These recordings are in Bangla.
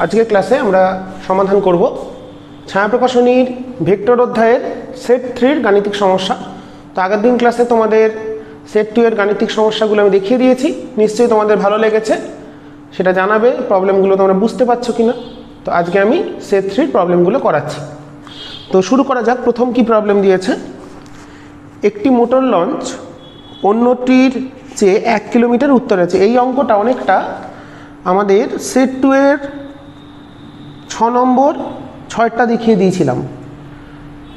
আজকের ক্লাসে আমরা সমাধান করব ছায়া প্রকাশনীর ভেক্টর অধ্যায়ের সেট 3 এর গাণিতিক সমস্যা। তো আগের দিন ক্লাসে তোমাদের সেট 2 এর গাণিতিক সমস্যাগুলো আমি দেখিয়ে দিয়েছি, নিশ্চয়ই তোমাদের ভালো লেগেছে, সেটা জানাবে প্রবলেমগুলো তোমরা বুঝতে পারছো কিনা। তো আজকে আমি সেট 3 এর প্রবলেমগুলো করাচ্ছি। তো শুরু করা যাক। প্রথম কি প্রবলেম দিয়েছে, একটি মোটর লঞ্চ অন্যটির চেয়ে 1 কিলোমিটার উত্তরে আছে। এই অঙ্কটা অনেকটা আমাদের সেট 2 এর 6 নম্বর 6টা দেখিয়ে দিয়েছিলাম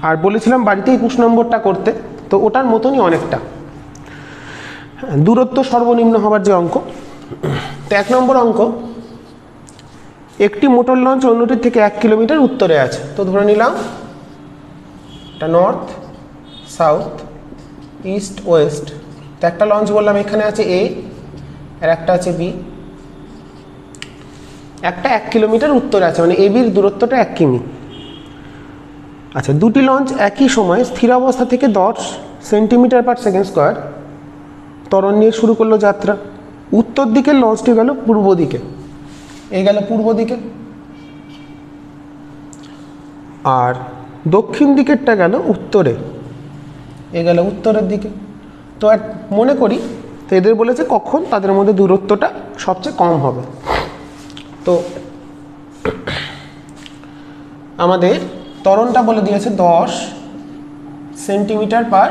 আর বলেছিলাম বাড়িতে 21 নম্বরটা করতে, তো ওটার মতনই অনেকটা দূরত্ব সর্বনিম্ন হবার যে অঙ্ক। তো 1 নম্বর অঙ্ক, একটি মোটর লঞ্চ অন্যটির থেকে 1 কিলোমিটার উত্তরে আছে। তো ধরে নিলাম এটা নর্থ সাউথ ইস্ট ওয়েস্ট। তো একটা লঞ্চ বললাম এখানে আছে এ আর একটা আছে বি, একটা 1 কিলোমিটার উত্তরে আছে, মানে এবির দূরত্বটা 1 কিমি। আচ্ছা, দুটি লঞ্চ একই সময়ে স্থির অবস্থা থেকে 10 সেন্টিমিটার পার সেকেন্ড স্কোয়ার ত্বরণ নিয়ে শুরু করলো যাত্রা। উত্তর দিকের লঞ্চটি গেল পূর্ব দিকে, এই গেল পূর্ব দিকে, আর দক্ষিণ দিকেরটা গেল উত্তরে, এ গেল উত্তরের দিকে। তো আর মনে করি, তো এদের বলেছে কখন তাদের মধ্যে দূরত্বটা সবচেয়ে কম হবে। তো আমাদের ত্বরণটা বলে দিয়েছে 10 সেন্টিমিটার পার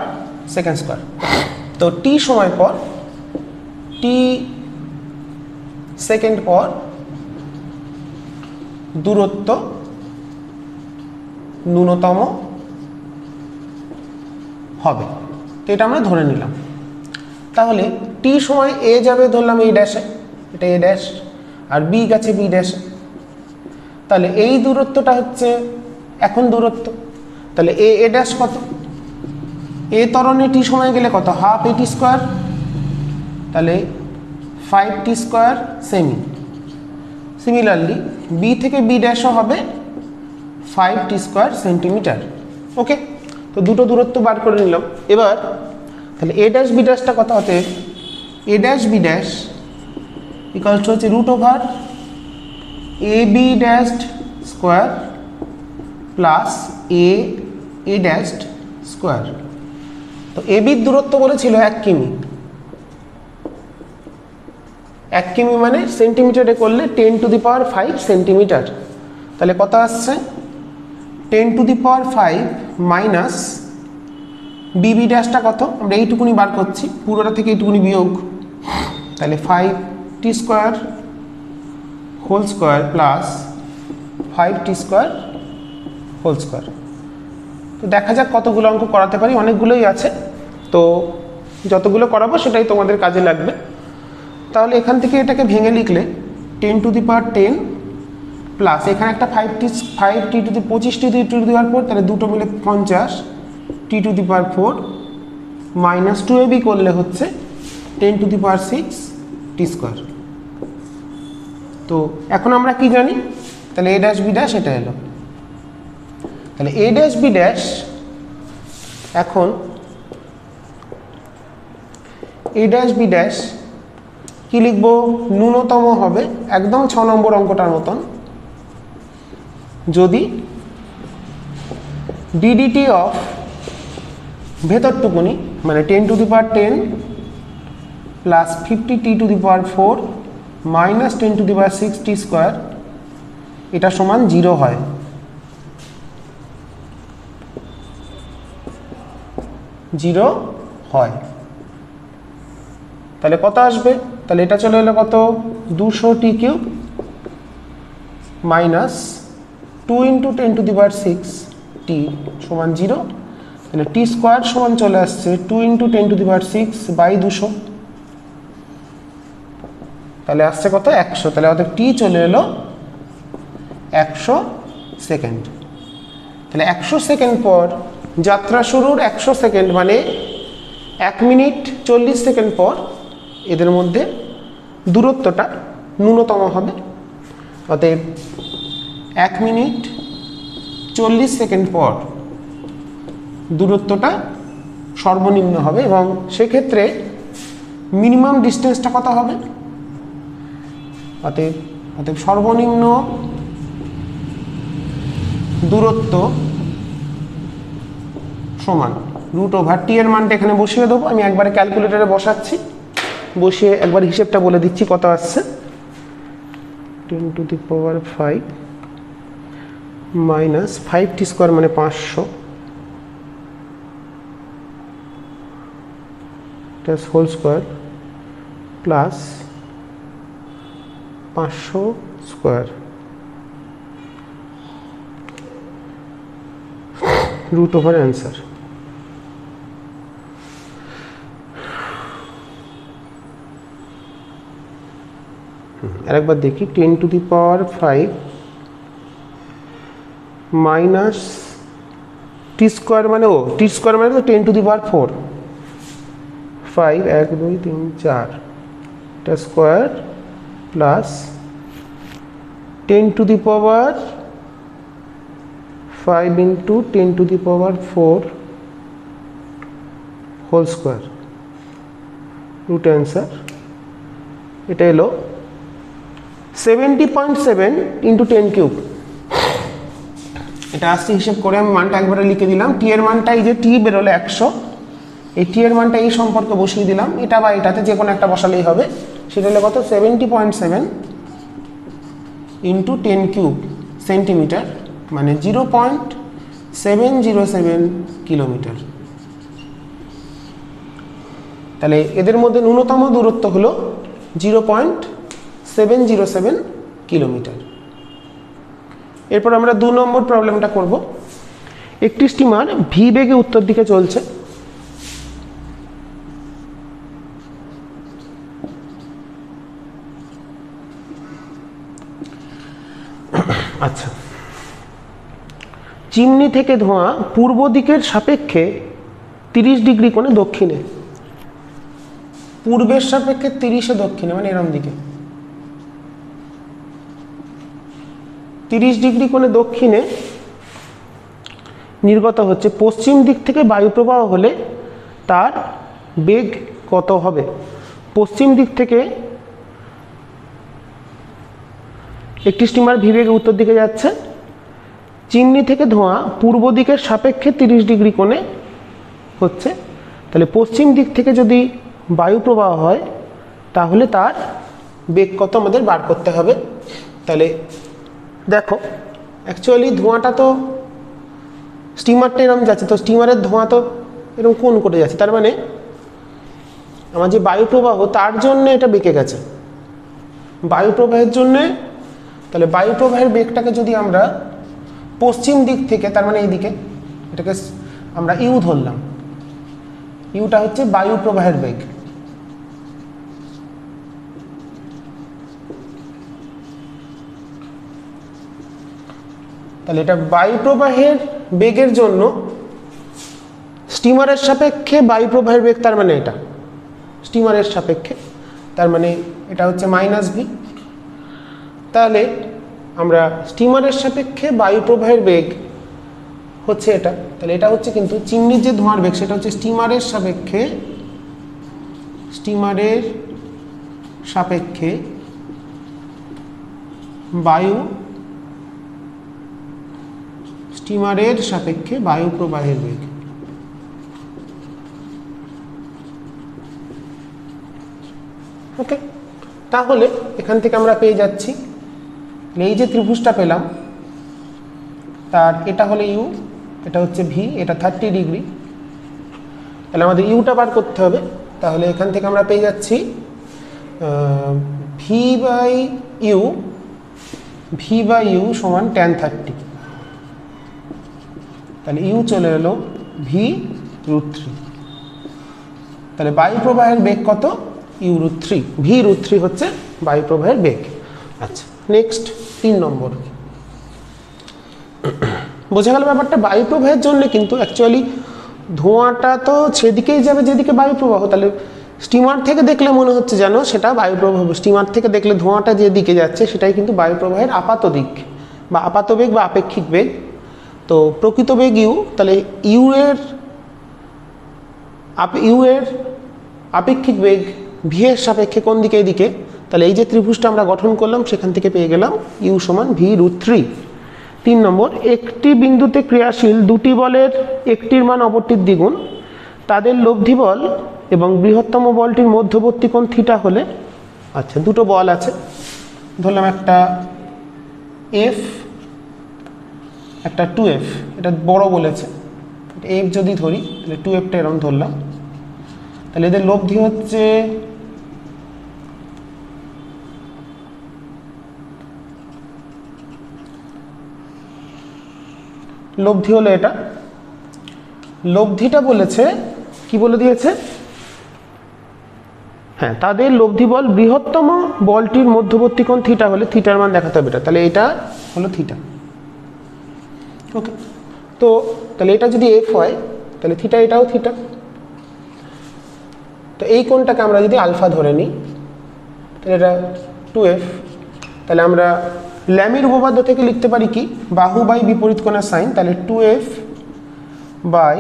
সেকেন্ড স্কোয়ার। তো টি সময় পর, টি সেকেন্ড পর দূরত্ব ন্যূনতম হবে, তো এটা আমরা ধরে নিলাম। তাহলে টি সময় এ যাবে ধরলাম এই ড্যাশে, এটা এ ড্যাশ, আর বি গেছে বি ড্যাশে। তাহলে এই দূরত্বটা হচ্ছে এখন দূরত্ব। তাহলে এ এ ড্যাশ কত, এ ত্বরণে টি সময় গেলে কত, হাফ এটি স্কোয়ার, তাহলে 5t স্কোয়ার সেমি। সিমিলারলি বি থেকে বি ড্যাশও হবে 5t স্কোয়ার সেন্টিমিটার। ওকে, তো দুটো দূরত্ব বার করে নিলাম। এবার তাহলে এ ড্যাশ বি ড্যাশটা কত হতে, A dash B dash equals to হচ্ছে root over A B dash square plus A A dash square. তো এ বির দূরত্ব বলেছিল 1 কিমি, 1 কিমি মানে সেন্টিমিটারে করলে 10 টু দি পাওয়ার 5 সেন্টিমিটার। তাহলে কত আসছে, 10 টু দি পাওয়ার 5 মাইনাস বিবি ড্যাশটা কত, আমরা এইটুকুনি বার করছি, পুরোটা থেকে এইটুকুনি বিয়োগ। তাহলে 5t square whole square plus 5t square whole square. তো দেখা যাক কতগুলো অঙ্ক করাতে পারি, অনেকগুলোই আছে, তো যতগুলো করাবো সেটাই তোমাদের কাজে লাগবে। তাহলে এখান থেকে এটাকে ভেঙে লিখলে 10 টু দি পাওয়ার 10 প্লাস এখানে একটা 5t to the 25t two the পাওয়ার 4, তাহলে দুটো মিলে 50 t two the power 4 minus 2ab করলে হচ্ছে 10 to the power 6 t square. তো এখন আমরা কি জানি, তাহলে এ ড্যাশ বি ড্যাশ এটা এলো। তাহলে এ ড্যাশ বি ড্যাশ, এখন এ ড্যাশ বি ড্যাশ কি লিখবো, ন্যূনতম হবে একদম 6 নম্বর অঙ্কটার মতন, যদি ডিডিটি অফ ভেতরটুকুনি মানে 10 to the power 10 plus 50t two the power 4 minus 10 to the power 6t square এটা সমান 0 হয়। জিরো হয়, তাহলে কত আসবে, তাহলে এটা চলে এলো কত, 200t cube minus 2 into 10 to the power 6t সমান 0। তাহলে টি স্কোয়ার সমান চলে আসছে 2 into 10 to the power 6 by 200, তাহলে আসছে কত, 100। তাহলে আমাদের টি চলে এলো 100 সেকেন্ড। তাহলে 100 সেকেন্ড পর যাত্রা শুরুর 100 সেকেন্ড মানে 1 মিনিট 40 সেকেন্ড পর এদের মধ্যে দূরত্বটা ন্যূনতম হবে। অতএব 1 মিনিট 40 সেকেন্ড পর দূরত্বটা সর্বনিম্ন হবে, এবং সেক্ষেত্রে মিনিমাম ডিস্টেন্সটা কত হবে, অতএব সর্বনিম্ন দূরত্ব সমান রুট ওভার টি এর মানটা এখানে বসিয়ে দেবো। আমি একবারে ক্যালকুলেটরে বসাচ্ছি, বসিয়ে একবার হিসেবটা বলে দিচ্ছি কত আসছে। 10⁵ মাইনাস 5t স্কোয়ার মানে 500 whole square plus 500 square root over answer. আরেকবার দেখি 10⁵ মাইনাস টি স্কোয়ার মানে টি স্কোয়ার মানে তো 10⁴ 5 1 2 3 4 টা square plus 10⁵ into 10⁴ whole square root answer. এটা এলো 70.7 ইন্টু 10³ এটা আসছে। হিসেব করে আমি মানটা একবারে লিখে দিলাম। টি এর মানটা এই যে টি বেরোলো 100, এই টি এর মানটা এই সম্পর্কে বসিয়ে দিলাম, এটা বা এটাতে যে কোনো একটা বসালেই হবে। সেটা হলো কত 70.7 ইন্টু 10³ সেন্টিমিটার মানে 0.707 কিলোমিটার। তাহলে এদের মধ্যে ন্যূনতম দূরত্ব হলো 0.707 কিলোমিটার। এরপর আমরা 2 নম্বর প্রবলেমটা করব। একটি স্টিমার ভি বেগে উত্তর দিকে চলছে। আচ্ছা, চিমনি থেকে ধোঁয়া পূর্ব দিকের সাপেক্ষে 30 ডিগ্রি কোণে দক্ষিণে, পূর্বের সাপেক্ষে 30 দক্ষিণে মানে এরম দিকে 30 ডিগ্রি কোণে দক্ষিণে নির্গত হচ্ছে। পশ্চিম দিক থেকে বায়ু প্রবাহ হলে তার বেগ কত হবে? পশ্চিম দিক থেকে একটি স্টিমার ভি বেগে উত্তর দিকে যাচ্ছে, চিমনি থেকে ধোঁয়া পূর্ব দিকের সাপেক্ষে 30 ডিগ্রি কোণে হচ্ছে। তাহলে পশ্চিম দিক থেকে যদি বায়ু প্রবাহ হয় তাহলে তার বেগ কত আমাদের বার করতে হবে। তাহলে দেখো অ্যাকচুয়ালি ধোঁয়াটা তো স্টিমারটা এরকম যাচ্ছে, তো স্টিমারের ধোঁয়া তো এরকম কোণ করে যাচ্ছে, তার মানে আমার যে বায়ু প্রবাহ তার জন্য এটা বেঁকে গেছে বায়ু প্রবাহের জন্যে। তাহলে বায়ু প্রবাহের বেগটাকে যদি আমরা পশ্চিম দিক থেকে, তার মানে এইদিকে, এটাকে আমরা ইউ ধরলাম, ইউটা হচ্ছে বায়ু প্রবাহের বেগ। তাহলে এটা বায়ু প্রবাহের বেগের জন্য স্টিমারের সাপেক্ষে বায়ু প্রবাহের বেগ, তার মানে এটা স্টিমারের সাপেক্ষে, তার মানে এটা হচ্ছে -v। তাহলে আমরা স্টিমারের সাপেক্ষে বায়ু প্রবাহের বেগ হচ্ছে এটা। তাহলে এটা হচ্ছে কিন্তু চিমনির যে ধোঁয়ার বেগ সেটা হচ্ছে স্টিমারের সাপেক্ষে বায়ু প্রবাহের বেগ। ওকে, তাহলে এখান থেকে আমরা পেয়ে যাচ্ছি এই যে ত্রিভুজটা পেলাম তার এটা হলো ইউ, এটা হচ্ছে ভি, এটা 30 ডিগ্রি। তাহলে আমাদের ইউটা বার করতে হবে। তাহলে এখান থেকে আমরা পেয়ে যাচ্ছি ভি বাই ইউ সমান tan 30। তাহলে ইউ চলে এলো v√3। তাহলে বায়ু প্রবাহের বেগ কত? u√3, v√3 হচ্ছে বায়ু প্রবাহের বেগ। আচ্ছা, নেক্সট 3 নম্বর। বোঝা গেল ব্যাপারটা? বায়ু প্রবাহের জন্য কিন্তু অ্যাকচুয়ালি ধোঁয়াটা তো সেদিকেই যাবে যেদিকে বায়ু প্রবাহ। তাহলে স্টিমার থেকে দেখলে মনে হচ্ছে যেন সেটা বায়ু প্রবাহ, স্টিমার থেকে দেখলে ধোঁয়াটা যেদিকে যাচ্ছে সেটাই কিন্তু বায়ু প্রবাহের আপাত দিক বা আপাত বেগ বা আপেক্ষিক বেগ। তো প্রকৃত বেগ ইউ। তাহলে ইউ এর আপেক্ষিক বেগ ভি এর সাপেক্ষে কোন দিকে? এদিকে। তাহলে এই যে ত্রিভুজটা আমরা গঠন করলাম সেখান থেকে পেয়ে গেলাম ইউ সমান v√3। 3 নম্বর, একটি বিন্দুতে ক্রিয়াশীল দুটি বলের একটির মান অপরটির দ্বিগুণ, তাদের লব্ধি বল এবং বৃহত্তম বলটির মধ্যবর্তী কোণ থিটা হলে। আচ্ছা, দুটো বল আছে, ধরলাম একটা এফ, একটা 2F, এটা বড় বলেছে, এফ যদি ধরি তাহলে 2Fটা এরকম ধরলাম, তাহলে এদের লব্ধি হচ্ছে লব্ধি হলো এটা, লব্ধিটা বলেছে কি বলে দিয়েছে, হ্যাঁ, তাদের লব্ধি বল বৃহত্তম বলটির মধ্যবর্তী কোণ থিটা হলে থিটার মান দেখাতে হবে এটা, তাহলে এটা হলো থিটা। ওকে, তো তাহলে এটা যদি এফ হয় তাহলে থিটা, এটাও থিটা। তো এই কোণটাকে আমরা যদি আলফা ধরে নিই তাহলে এটা 2F, তাহলে আমরা ল্যামির উপপাদ্য থেকে লিখতে পারি কি, বাহু বাই বিপরীত কোণের সাইন, তাহলে 2F বাই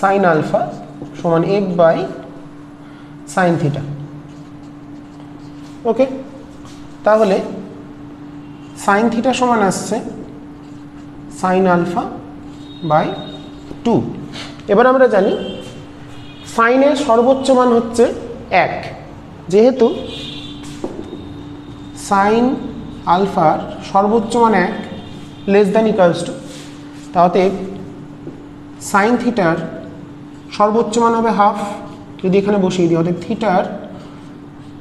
সাইন আলফা সমান F বাই সাইন থিটা। ওকে, তাহলে সাইন থিটা সমান আসছে সাইন আলফা বাই 2। এবার আমরা জানি সাইনের সর্বোচ্চ মান হচ্ছে 1, যেহেতু সাইন আলফার সর্বোচ্চ মান 1 লেস দ্যান ইকুয়ালস টু, তাহলে সাইন থিটার সর্বোচ্চ মান হবে হাফ, যদি এখানে বসিয়ে দিই, অর্থাৎ থিটার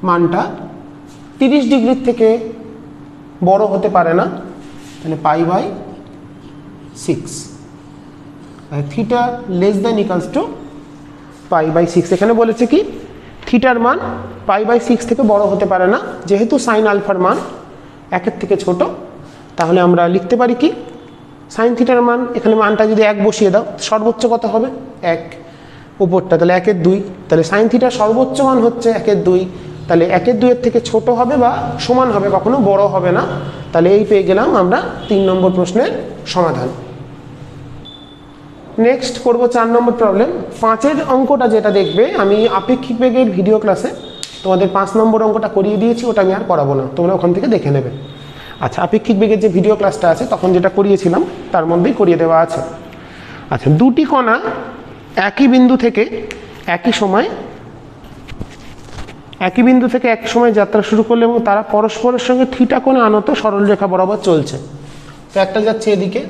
মানটা 30 ডিগ্রির থেকে বড় হতে পারে না, তাহলে π/6, theta less than equals to π/6। এখানে বলেছে কি থিটার মান π/6 থেকে বড় হতে পারে না, যেহেতু সাইন আলফার মান 1-এর থেকে ছোট, তাহলে আমরা লিখতে পারি কি সাইন থিটার মান, এখানে মানটা যদি 1 বসিয়ে দাও, সর্বোচ্চ কত হবে 1, উপরটা তাহলে 1/2, তাহলে সাইন থিটার সর্বোচ্চ মান হচ্ছে 1/2, তাহলে 1/2 থেকে ছোট হবে বা সমান হবে, কখনো বড় হবে না। তাহলে এই পেয়ে গেলাম আমরা 3 নম্বর প্রশ্নের সমাধান। নেক্সট করব 4 নম্বর প্রবলেম। 5-এর অঙ্কটা যেটা দেখবে, আমি আপেক্ষিক বেগের ভিডিও ক্লাসে তোমাদের 5 নম্বর অঙ্কটা করিয়ে দিয়েছি, ওটা আমি আর করাবো না, তোমরা ওখান থেকে দেখে নেবে। আচ্ছা, আপেক্ষিক বেগের যে ভিডিও ক্লাসটা আছে তখন যেটা করিয়েছিলাম তার মধ্যেই করিয়ে দেওয়া আছে। আচ্ছা, দুটি কণা একই বিন্দু থেকে এক সময় যাত্রা শুরু করলে এবং তারা পরস্পরের সঙ্গে থিটা কোণে আনত সরল রেখা বরাবর চলছে। তো একটা যাচ্ছে এদিকে,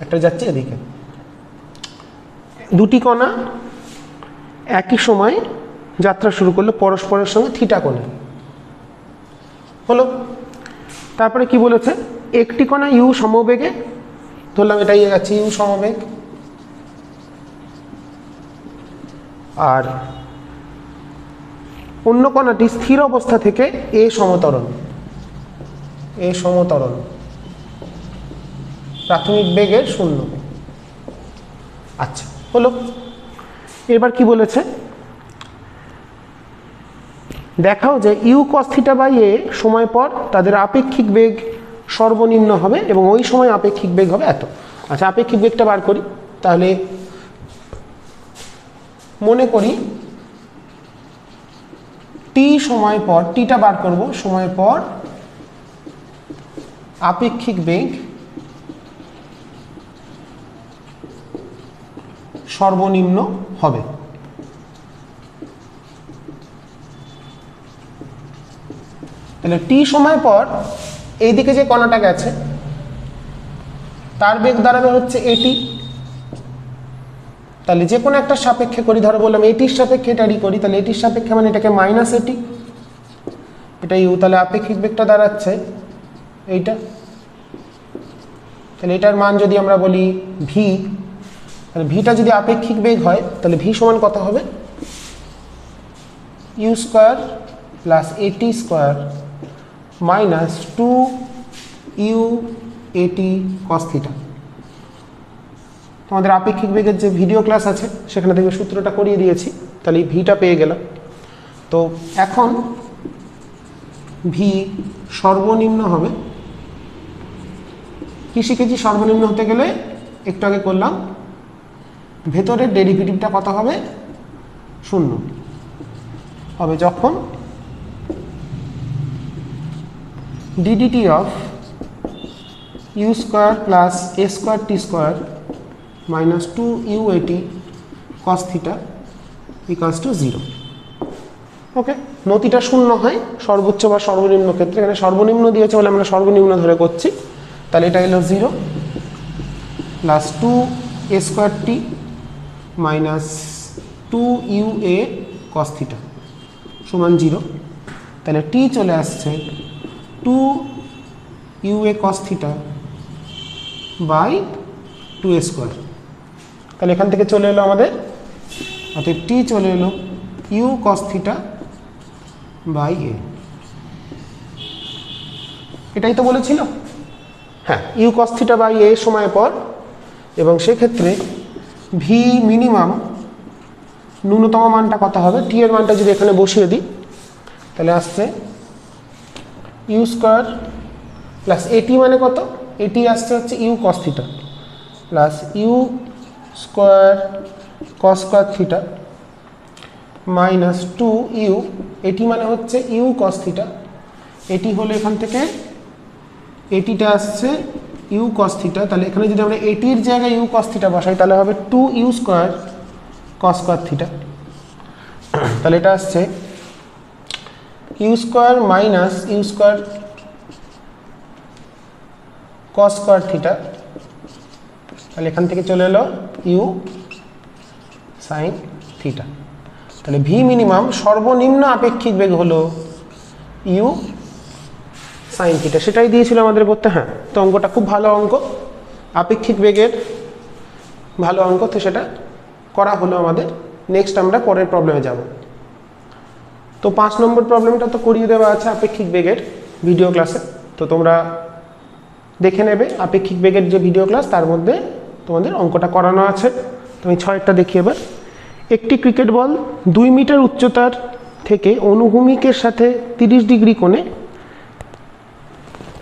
একটা যাচ্ছে এদিকে। দুটি কণা একই সময় যাত্রা শুরু করলে পরস্পরের সঙ্গে থিটা কোণে হলো। তারপরে কি বলেছে, একটি কণা ইউ সমবেগে, ধরলাম এটাই যাচ্ছে ইউ সমবেগ, আর অন্য কণাটি স্থির অবস্থা থেকে এ সমতরণ, প্রাথমিক বেগের 0। আচ্ছা, হলো। এবার কি বলেছে, দেখাও যে ইউ কস থিটা বাই এ সময় পর তাদের আপেক্ষিক বেগ সর্বনিম্ন হবে এবং ওই সময় আপেক্ষিক বেগ হবে এত। আচ্ছা, আপেক্ষিক বেগটা বার করি, তাহলে মনে করি টি সময় পর, টিটা বার করব, সময় পর আপেক্ষিক বেগ সর্বনিম্ন হবে। তাহলে টি সময় পর এইদিকে যে কণাটা গেছে তার বেগ দাঁড়াবে হচ্ছে এটি, তাহলে যে কোনো একটা সাপেক্ষে করি, ধরো বললাম এটির সাপেক্ষে এটারই করি, তাহলে এটির সাপেক্ষে মানে এটাকে মাইনাস এটি, এটা ইউ, তাহলে আপেক্ষিক বেগটা দাঁড়াচ্ছে এইটা। তাহলে এটার মান যদি আমরা বলি ভি, তাহলে ভিটা যদি আপেক্ষিক বেগ হয় তাহলে ভি সমান কত হবে, ইউ স্কোয়ার প্লাস এটি স্কোয়ার মাইনাস 2 ইউ এটি কস থিটা। তোমাদের আপেক্ষিক বেগের যে ভিডিও ক্লাস আছে সেখানে থেকে সূত্রটা করিয়ে দিয়েছি, তাহলে এই ভিটা পেয়ে গেলাম। তো এখন ভি সর্বনিম্ন হবে, কি শিখেছি, সর্বনিম্ন হতে গেলে একটু আগে করলাম, ভেতরের ডেরিভেটিভটা কত হবে, 0 হবে যখন DDT of u square plus a square t square minus 2u/at cos theta equals to 0। Okay, নতিটা শূন্য হয় সর্বোচ্চ বা সর্বনিম্ন ক্ষেত্রে, এখানে সর্বনিম্ন দিয়েছে বলে আমরা সর্বনিম্ন ধরে করছি। তাহলে এটা এলো 0 প্লাস 2a স্কোয়ার টি মাইনাস 2ua cos থিটা সমান 0। তাহলে টি চলে আসছে 2ua cos theta by 2a square. তাহলে এখান থেকে চলে এলো আমাদের, অতএব টি চলে এলো u cos theta by a। এটাই তো বলেছিল, হ্যাঁ, u cos theta by a সময় পর, এবং সেক্ষেত্রে ভি মিনিমাম ন্যূনতম মানটা কত হবে, টি এর মানটা যদি এখানে বসিয়ে দিই তাহলে আসছে ইউ স্কোয়ার প্লাস এটি মানে কত, এটি আসছে হচ্ছে u cos theta plus u square cos square theta minus 2u, এটি মানে হচ্ছে ইউ cos থিটা, এটি হলো এখান থেকে এটিটা আসছে ইউ cos থিটা। তাহলে এখানে যদি আমরা এটির জায়গায় ইউ cos থিটা বসাই তাহলে হবে 2u square cos square theta. তাহলে এটা আসছে u square minus u square cos square theta. তাহলে এখান থেকে চলে এলো ইউ সাইন থিটা। তাহলে ভি মিনিমাম সর্বনিম্ন আপেক্ষিক বেগ হলো ইউ সাইন থিটা, সেটাই দিয়েছিল আমাদের করতে। হ্যাঁ, তো অঙ্কটা খুব ভালো অঙ্ক, আপেক্ষিক বেগের ভালো অঙ্ক, তো সেটা করা হলো আমাদের। নেক্সট আমরা পরের প্রবলেমে যাব। তো 5 নম্বর প্রবলেমটা তো করিয়ে দেওয়া আছে আপেক্ষিক বেগের ভিডিও ক্লাসে, তো তোমরা দেখে নেবে আপেক্ষিক বেগের যে ভিডিও ক্লাস, তার মধ্যে তোমাদের অঙ্কটা করানো আছে। তুমি 6টা দেখি এবার। একটি ক্রিকেট বল 2 মিটার উচ্চতার থেকে অনুভূমিকের সাথে 30 ডিগ্রি কোণে,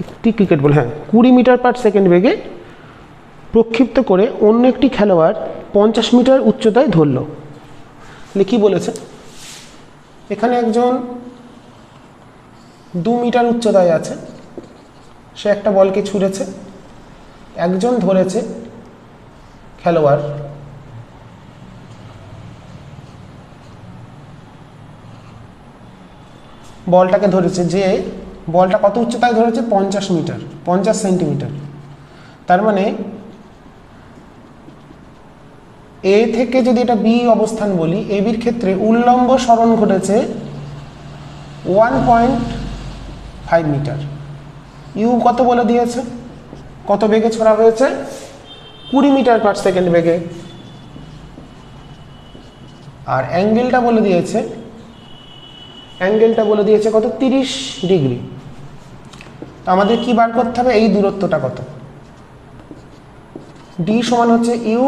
একটি cricket ball 20 metre per second বেগে প্রক্ষিপ্ত করে অন্য একটি খেলোয়াড় 50 মিটার উচ্চতায় ধরল। তাহলে কি বলেছে, এখানে একজন 2 মিটার উচ্চতায় আছে, সে একটা বলকে ছুঁড়েছে, একজন ধরেছে খেলোয়াড়, বলটাকে ধরেছে, যে বলটা কত উচ্চতায় ধরেছে 50 মিটার, 50 সেন্টিমিটার। তার মানে এ থেকে যদি এটা বি অবস্থান বলি, এ বির ক্ষেত্রে উল্লম্ব সরণ ঘটেছে 1.5 মিটার। ইউ কত বলে দিয়েছে, কত বেগে ছোড়া হয়েছে, 20 মিটার পার সেকেন্ড বেগে। আর অ্যাঙ্গেলটা বলে দিয়েছে, কত, 30 ডিগ্রি। আমাদের কি বার করতে হবে, এই দূরত্বটা কত, ডি সমান হচ্ছে u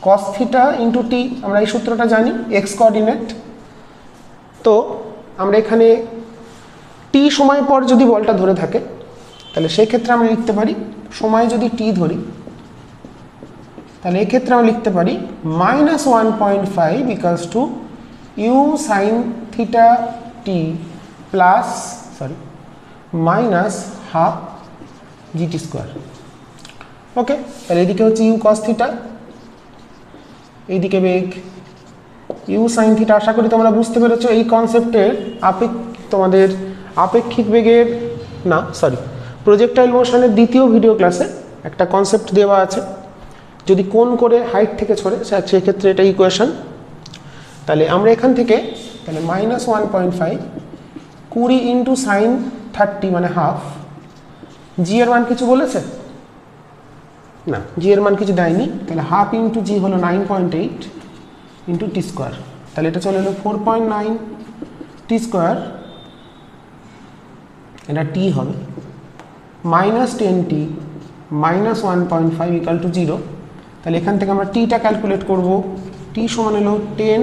cos theta into T. আমরা এই সূত্রটা জানি, এক্স কোঅর্ডিনেট। তো আমরা এখানে টি সময় পর যদি বলটা ধরে থাকে, তাহলে সেই ক্ষেত্রে আমরা লিখতে পারি, সময় যদি টি ধরি, তাহলে এক্ষেত্রে আমরা লিখতে পারি -1.5 equals to u sine theta t plus -12 g t square. Okay, তাহলে এদিকে হচ্ছে ইউ cos থিটা, এইদিকে বেগ ইউ সাইন থিটা। আশা করি তোমরা বুঝতে পেরেছো এই কনসেপ্টের তোমাদের আপেক্ষিক বেগের প্রজেক্টাইল মোশনের দ্বিতীয় ভিডিও ক্লাসে একটা কনসেপ্ট দেওয়া আছে, যদি কোণ করে হাইট থেকে ছড়ে সেক্ষেত্রে এটা ইকুয়েশন। তাহলে আমরা এখান থেকে তাহলে -1.5 20 ইন্টু সাইন 30 মানে হাফ। জি এর মান কিছু বলেছে না, জি এর মান কিছু দেয়নি, তাহলে হাফ ইন্টু জি হলো 9.8 ইন্টু টি স্কোয়ার। তাহলে এটা চলে এলো 4.9 টি স্কোয়ার, এটা টি হবে, -10t -1.5 ইকুয়াল টু 0। তাহলে এখান থেকে আমরা টিটা ক্যালকুলেট করব, টি সমান হলো 10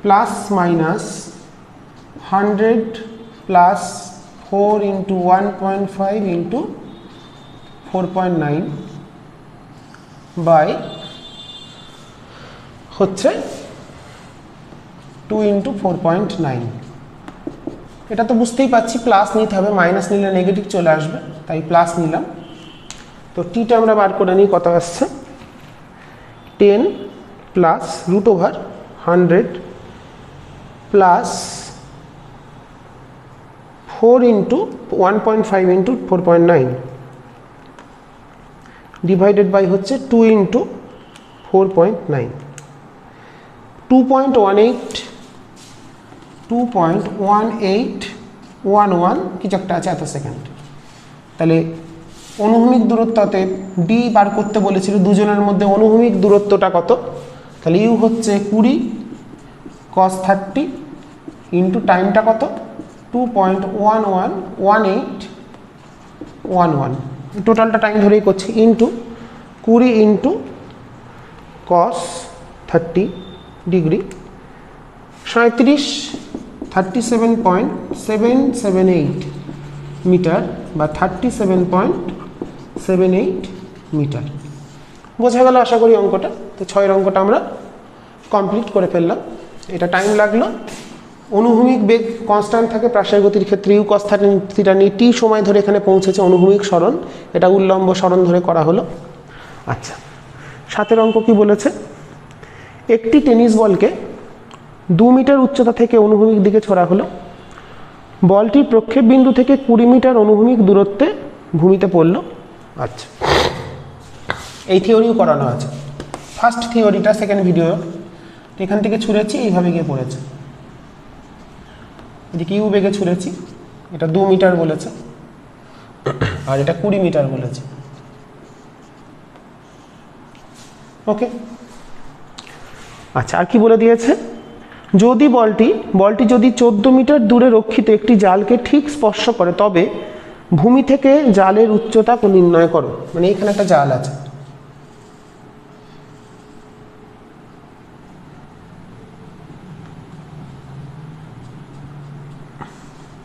plus minus 100 plus 4 into 1.5 into 4.9 by হচ্ছে 2 ইন্টু 4.9। এটা তো বুঝতেই পারছি প্লাস নিতে হবে, মাইনাস নিলে নেগেটিভ চলে আসবে, তাই প্লাস নিলাম। তো টিটা আমরা বার করে নিই, কত আসছে 10 plus root over 100 plus 4 into 1.5 into 4.9 divided by হচ্ছে 2 ইন্টু 4.9 2.1811 কিছু একটা আছে এত সেকেন্ড। তাহলে অনুভূমিক দূরত্বতে ডি বার করতে বলেছিল, দুজনের মধ্যে অনুভূমিক দূরত্বটা কত, তাহলে ইউ হচ্ছে 20 cos 30 ইন্টু টাইমটা কত 2.111811, টোটালটা টাইম ধরেই করছি, into 20 into cos 30 degree 37.778 metre বা 37.78 মিটার। বোঝা গেল আশা করি অঙ্কটা। তো 6 অঙ্কটা আমরা কমপ্লিট করে ফেললাম। এটা টাইম লাগলো। অনুভূমিক বেগ কনস্ট্যান্ট থাকে প্রাসের গতির ক্ষেত্রে, ইউ cos থিটা নিয়ে টি সময় ধরে এখানে পৌঁছেছে অনুভূমিক সরণ, এটা উল্লম্ব সরণ ধরে করা হলো। আচ্ছা, 7 অঙ্ক কি বলেছে, একটি টেনিস বলকে 2 মিটার উচ্চতা থেকে অনুভূমিক দিকে ছোড়া হলো, বলটির প্রক্ষেপ বিন্দু থেকে 20 মিটার অনুভূমিক দূরত্বে ভূমিতে পড়ল। আচ্ছা, এই থিওরিও করানো আছে, ফার্স্ট থিওরিটা সেকেন্ড ভিডিও। এখান থেকে ছুঁড়েছি, এইভাবে গিয়ে পড়েছে, এদিকে ইউ বেগে ছুঁড়েছি, এটা 2 মিটার বলেছে আর এটা 20 মিটার বলেছে। ওকে, আচ্ছা, আর কি বলে দিয়েছে, যদি বলটি যদি 14 মিটার দূরে রক্ষিত একটি জালকে ঠিক স্পর্শ করে তবে ভূমি থেকে জালের উচ্চতা নির্ণয় করো। মানে এখানে একটা জাল আছে,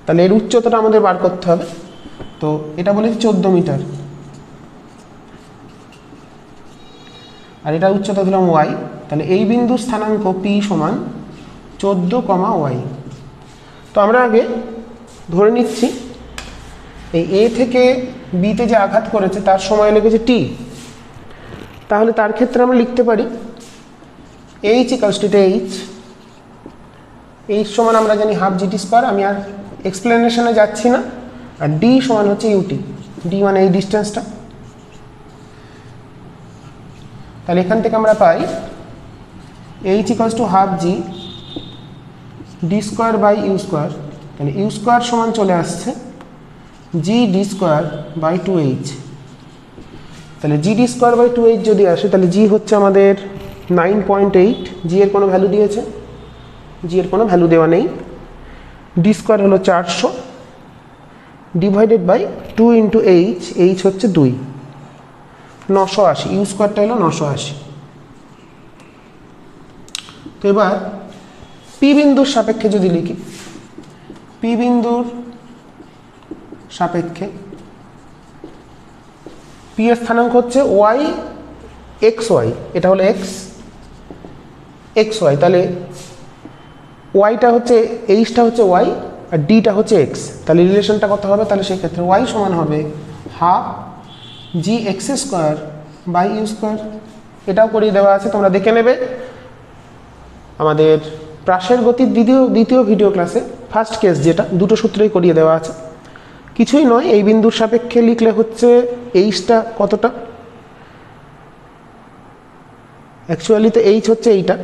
তাহলে এর উচ্চতাটা আমাদের বার করতে হবে। তো এটা বলেছি 14 মিটার, আর এটা উচ্চতা দিলাম ওয়াই। তাহলে এই বিন্দু স্থানাঙ্ক পি সমান 14, ওয়াই। তো আমরা আগে ধরে নিচ্ছি এই এ থেকে বিতে যে আঘাত করেছে তার সময় লেগেছে টি, তাহলে তার ক্ষেত্রে আমরা লিখতে পারি এইচ ইকালস টু এইচ সমান আমরা জানি হাফ জিটি স্কোয়ার, আমি আর এক্সপ্লেনেশনে যাচ্ছি না। আর ডি সমান হচ্ছে ইউটি, ডি মানে এই ডিস্টেন্সটা। তাহলে এখান থেকে আমরা পাই h equals to half g d square by u square. তাহলে ইউ স্কোয়ার সমান চলে আসছে জি ডি স্কোয়ার বাই 2h। তাহলে জি ডি স্কোয়ার বাই 2h যদি আসে, তাহলে জি হচ্ছে আমাদের 9.8, জি এর কোনো ভ্যালু দিয়েছে, জি এর কোনো ভ্যালু দেওয়া নেই। ডি স্কোয়ার হলো 400 divided by 2 into h, h হচ্ছে 2, 980, ইউ স্কোয়ারটা হলো 980। তো এবার পি বিন্দুর সাপেক্ষে যদি লিখি, পি বিন্দুর সাপেক্ষে পি এর স্থানাঙ্ক হচ্ছে ওয়াই এক্স ওয়াই, এটা হলো এক্স ওয়াই। তাহলে ওয়াইটা হচ্ছে, এইচটা হচ্ছে ওয়াই আর ডিটা হচ্ছে এক্স। তাহলে রিলেশনটা কত হবে, তাহলে সেক্ষেত্রে ওয়াই সমান হবে half g x square by u square. এটাও করিয়ে দেওয়া আছে, তোমরা দেখে নেবে আমাদের প্রাসের গতির দ্বিতীয় ভিডিও ক্লাসে ফার্স্ট কেস, যেটা দুটো সূত্রেই করিয়ে দেওয়া আছে। কিছুই নয়, এই বিন্দুর সাপেক্ষে লিখলে হচ্ছে এইচটা কতটা, অ্যাকচুয়ালি তো এইচ হচ্ছে এইটা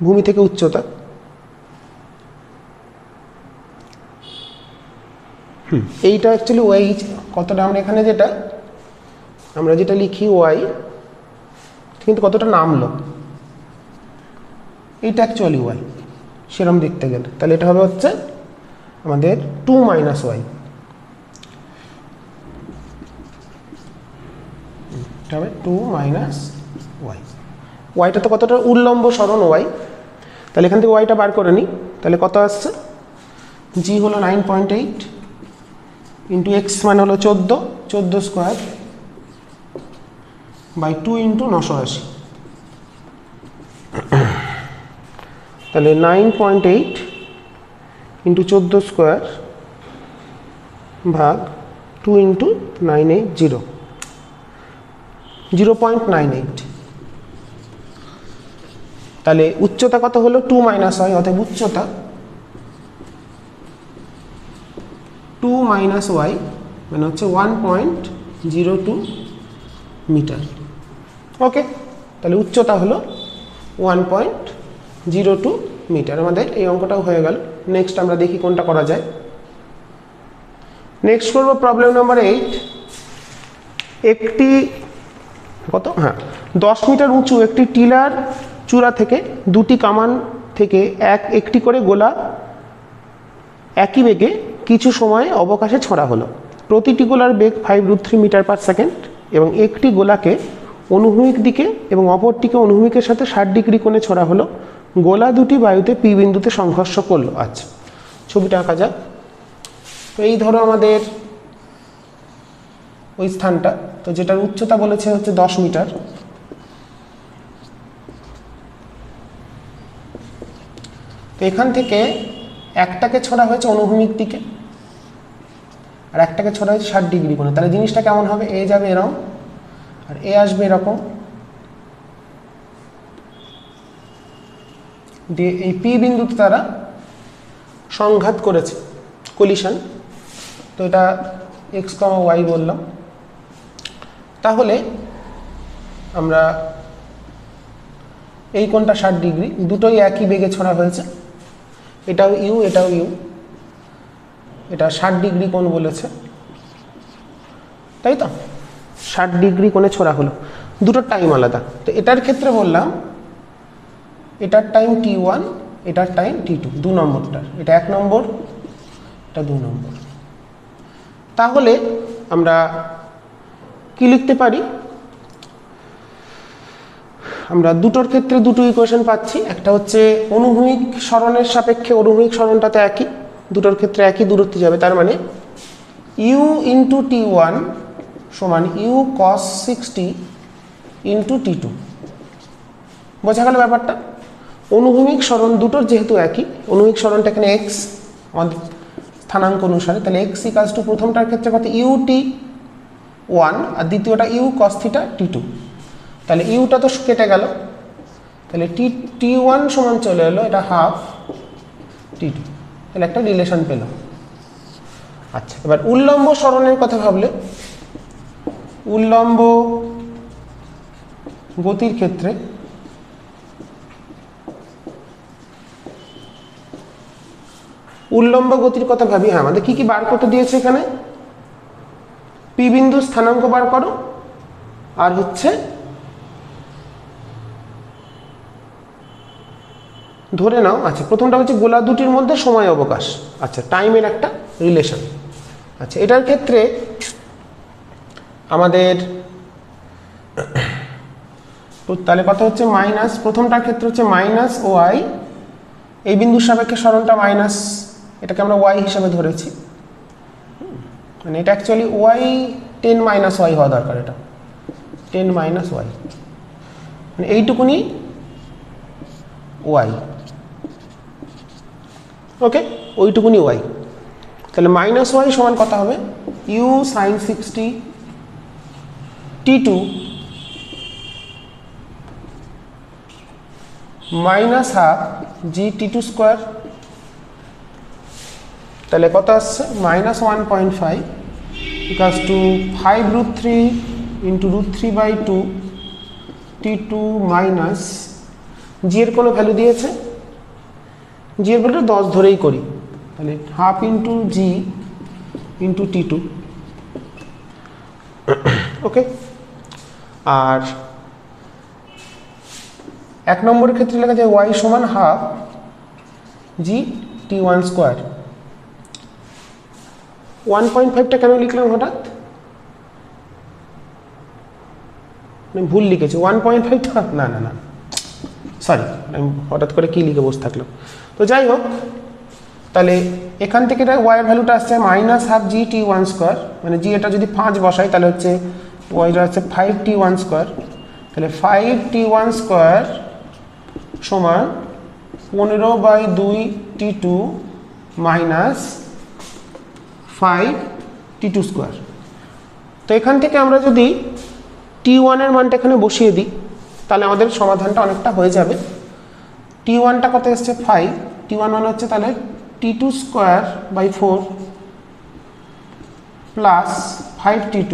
ভূমি থেকে উচ্চতা, এইটা অ্যাকচুয়ালি ওয়াই কতটা, আমরা এখানে যেটা লিখি ওয়াই, কিন্তু কতটা নামলো, এইটা অ্যাকচুয়ালি ওয়াই সেরকম দেখতে গেলে। তাহলে এটা হবে হচ্ছে আমাদের 2 মাইনাস ওয়াই, এটা হবে 2 মাইনাস ওয়াই। ওয়াইটা তো কতটা উল্লম্ব সরণ ওয়াই, তাহলে এখান থেকে ওয়াইটা বার করে নিই। তাহলে কত আসছে, জি হলো 9.8 ইন্টু এক্স মানে হলো 14 স্কোয়ার বাই 2 ইন্টু 980। তাহলে 9.8 ইন্টু 14 স্কোয়ার ভাগ 2 ইন্টু 980, 0.98। তাহলে উচ্চতা কত হলো 2 মাইনাস ওয়াই, অতএব উচ্চতা 2 মাইনাস ওয়াই মানে হচ্ছে 1.02 মিটার। ওকে, তাহলে উচ্চতা হলো 1.02 মিটার। আমাদের এই অঙ্কটাও হয়ে গেল। নেক্সট আমরা দেখি কোনটা করা যায়। নেক্সট করব প্রবলেম নাম্বার 8। একটি 10 মিটার উঁচু একটি টিলার চূড়া থেকে দুটি কামান থেকে একটি করে গোলা একই বেগে কিছু সময় অবকাশে ছোড়া হলো। প্রতিটি গোলার বেগ 5√3 মিটার পার সেকেন্ড এবং একটি গোলাকে অনুভূমিক দিকে এবং অপরটিকে অনুভূমিকের সাথে 60 ডিগ্রি কোণে ছোড়া হলো। গোলা দুটি বায়ুতে পি বিন্দুতে সংঘর্ষ করলো। আচ্ছা, ছবিটা আঁকা যাক। তো এই ধরো আমাদের ওই স্থানটা, তো যেটার উচ্চতা বলেছে হচ্ছে 10 মিটার। তো এখান থেকে একটাকে ছোড়া হয়েছে অনুভূমিক দিকে আর একটাকে ছোড়া হয়েছে 60 ডিগ্রি কোণে। তাহলে জিনিসটা কেমন হবে? এ যাবে এরকম আর এ আসবে এরকম, দিয়ে এই পি বিন্দুতে তারা সংঘাত করেছে, কলিশন। তো এটা x, y বললাম। তাহলে আমরা এই কোণটা 60 ডিগ্রি, দুটোই একই বেগে ছোড়া হয়েছে, এটাও ইউ এটাও ইউ, এটা 60 ডিগ্রি কোণ বলেছে, তাই তো? 60 ডিগ্রি কোণে ছোড়া হলো, দুটোর টাইম আলাদা। তো এটার ক্ষেত্রে বললাম এটার টাইম t1, এটার টাইম t2, 2 নম্বরটার। এটা 1 নম্বর, এটা 2 নম্বর। তাহলে আমরা কি লিখতে পারি? আমরা দুটোর ক্ষেত্রে দুটো ইকুয়েশন পাচ্ছি। একটা হচ্ছে অনুভূমিক সরণের সাপেক্ষে অনুভূমিক সরণটাতে একই, দুটোর ক্ষেত্রে একই দূরত্ব যাবে। তার মানে u ইন্টু t1 সমান u cos 60 ইন্টু t2। বোঝা গেল ব্যাপারটা? অনুভূমিক সরণ দুটোর যেহেতু একই, অনুভূমিক সরণটা এখানে x আমাদের স্থানাঙ্ক অনুসারে, তাহলে x ইকালস টু প্রথমটার ক্ষেত্রে কত ut1 আর দ্বিতীয়টা u cos θ t2। তাহলে ইউটা তো কেটে গেল, তাহলে t1 সমান চলে এলো এটা হাফ t2, তাহলে একটা রিলেশন পেলাম। আচ্ছা, এবার উল্লম্ব সরণের কথা ভাবলে, উল্লম্ব গতির ক্ষেত্রে উল্লম্ব গতির কথা ভাবি। হ্যাঁ, আমাদের কি কি বার করতে দিয়েছে এখানে? পি বিন্দু স্থানাঙ্ক বার করো, আর হচ্ছে ধরে নাও, আচ্ছা প্রথমটা হচ্ছে গোলা দুটির মধ্যে সময় অবকাশ, আচ্ছা টাইমের একটা রিলেশন। আচ্ছা, এটার ক্ষেত্রে আমাদের তাহলে কথা হচ্ছে মাইনাস, প্রথমটার ক্ষেত্রে হচ্ছে মাইনাস ওয়াই, এই বিন্দুর সাপেক্ষে সরণটা মাইনাস, এটাকে আমরা ওয়াই হিসাবে ধরেছি। মানে এটা অ্যাকচুয়ালি ওয়াই 10 মাইনাস ওয়াই হওয়া দরকার, এটা 10 মাইনাস ওয়াই, মানে এইটুকুনি ওয়াই। ওকে, ওইটুকুনি ওয়াই। তাহলে মাইনাস ওয়াই সমান কত হবে? U sine 60 t2 minus half g t2 square. তাহলে কত আসছে? Minus 1.5 equals to 5√3 into √3/2 t2 minus g এর কোনো ভ্যালু দিয়েছে? জি এর ভ্যালুটা 10 ধরেই করি, তাহলে হাফ ইন্টু জি ইন্টু t2। ওকে, আর 1 নম্বরের ক্ষেত্রে লেখা যায় y সমান হাফ জি t1 স্কোয়ার। 1.5টা কেন লিখলাম হঠাৎ? ভুল লিখেছি, 1.5টা না না না সরি, আমি হঠাৎ করে কি লিখে বসে থাকলাম। তো যাই হোক, তাহলে এখান থেকে ওয়াই এর ভ্যালুটা আসছে মাইনাস হাফ জি t1 স্কোয়ার, মানে জি এটা যদি 5 বসাই তাহলে হচ্ছে ওয়াইটা হচ্ছে 5t1 স্কোয়ার। তাহলে 5t1 স্কোয়ার সমান 15/2 t2 মাইনাস 5 t2 স্কোয়ার। তো এখান থেকে আমরা যদি T1 এর মানটা এখানে বসিয়ে দিই, তাহলে আমাদের সমাধানটা অনেকটা হয়ে যাবে। T1টা কত এসছে 5, T1 মানে হচ্ছে তাহলে T2 square by 4 plus 5T2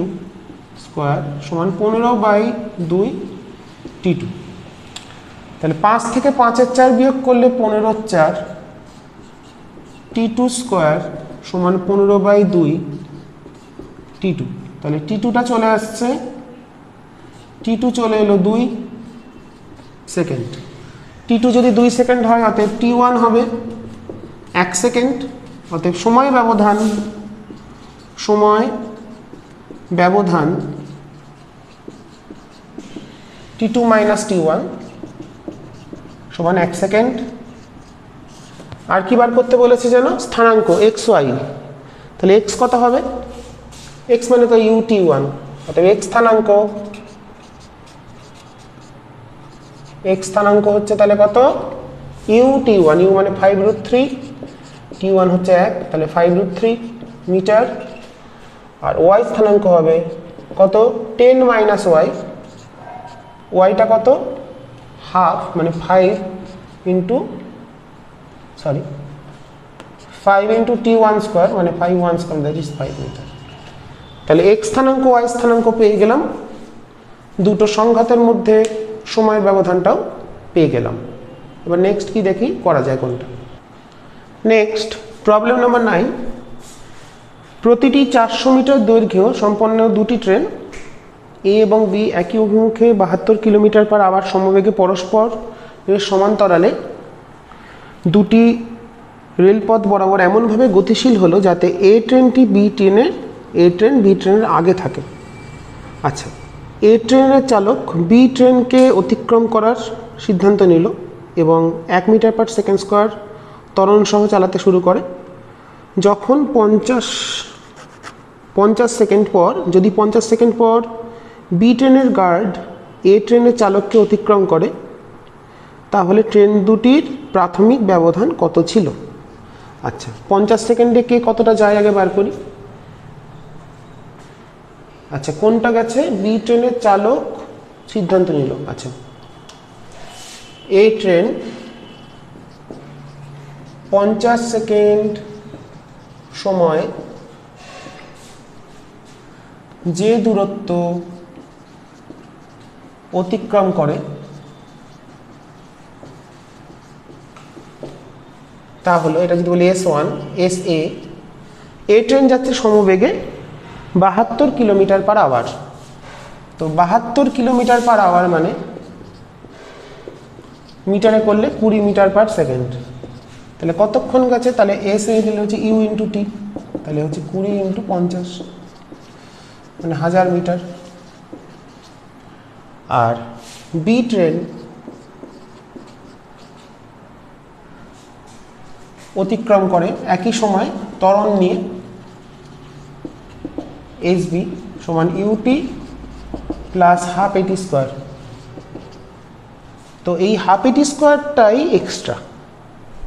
square সমান 15/2 T2। তাহলে 5 থেকে 5-এর 4 বিয়োগ করলে 15-র 4 T2 স্কোয়ার সমান 15/2 T2। তাহলে T2টা চলে আসছে, T2 চলে এলো 2 সেকেন্ড। T2 যদি 2 সেকেন্ড হয় অতএব T1 হবে 1 সেকেন্ড। অতএব সময় ব্যবধান T2 মাইনাস T1 সমান 1 সেকেন্ড। আর কি বার করতে বলেছে যেন? স্থানাঙ্ক xy। তাহলে x কত হবে? x মানে তো ut1, অতএব x স্থানাঙ্ক হচ্ছে তাহলে কত? ut1, u মানে 5√3, t1 হচ্ছে 1, তাহলে 5√3 মিটার। আর y স্থানাঙ্ক হবে কত? 10 মাইনাস y, yটা কত? হাফ, মানে 5 ইন্টু t1 স্কোয়ার, মানে 5 স্কোয়ার, দ্যাট ইজ 5 মিটার। তাহলে x স্থানাঙ্ক y স্থানাঙ্ক পেয়ে গেলাম, দুটো সংঘাতের মধ্যে সময়ের ব্যবধানটাও পেয়ে গেলাম। এবার নেক্সট কি দেখি করা যায় কোনটা। নেক্সট প্রবলেম নাম্বার 9, প্রতিটি 400 মিটার দৈর্ঘ্য সম্পন্ন দুটি ট্রেন এ এবং বি একই অভিমুখে 72 কিলোমিটার পার আওয়ার সমবেগে পরস্পর এর সমান্তরালে দুটি রেলপথ বরাবর এমনভাবে গতিশীল হলো যাতে এ ট্রেন বি ট্রেনের আগে থাকে। আচ্ছা, এ ট্রেনের চালক বি ট্রেনকে অতিক্রম করার সিদ্ধান্ত নিল এবং 1 মিটার পার সেকেন্ড স্কোয়ার ত্বরণ সহ চালাতে শুরু করে। যখন 50 সেকেন্ড পর, যদি 50 সেকেন্ড পর বি ট্রেনের গার্ড এ ট্রেনের চালককে অতিক্রম করে, তাহলে ট্রেন দুটির প্রাথমিক ব্যবধান কত ছিল? আচ্ছা, 50 সেকেন্ডে কে কতটা যায় আগে বার করি। আচ্ছা, কোনটা গেছে? বি ট্রেনের চালক সিদ্ধান্ত নিল। আচ্ছা, এ ট্রেন 50 সেকেন্ড সময় যে দূরত্ব অতিক্রম করে তা হলো, এটা যদি বলি S1 SA, এ ট্রেন যাচ্ছে সমবেগে 72 কিলোমিটার পার আওয়ার। তো 72 কিলোমিটার পার আওয়ার মানে মিটারে করলে 20 মিটার পার সেকেন্ড। তাহলে কতক্ষণ গেছে? তাহলে এস হচ্ছে ইউ ইন্টু টি, তাহলে হচ্ছে 20 ইন্টু 50, মানে 1000 মিটার। আর বি ট্রেন অতিক্রম করে একই সময় ত্বরণ নিয়ে SB সমান ইউটি প্লাস হাফ এটি স্কোয়ার। তো এই হাফ এটি স্কোয়ারটাই এক্সট্রা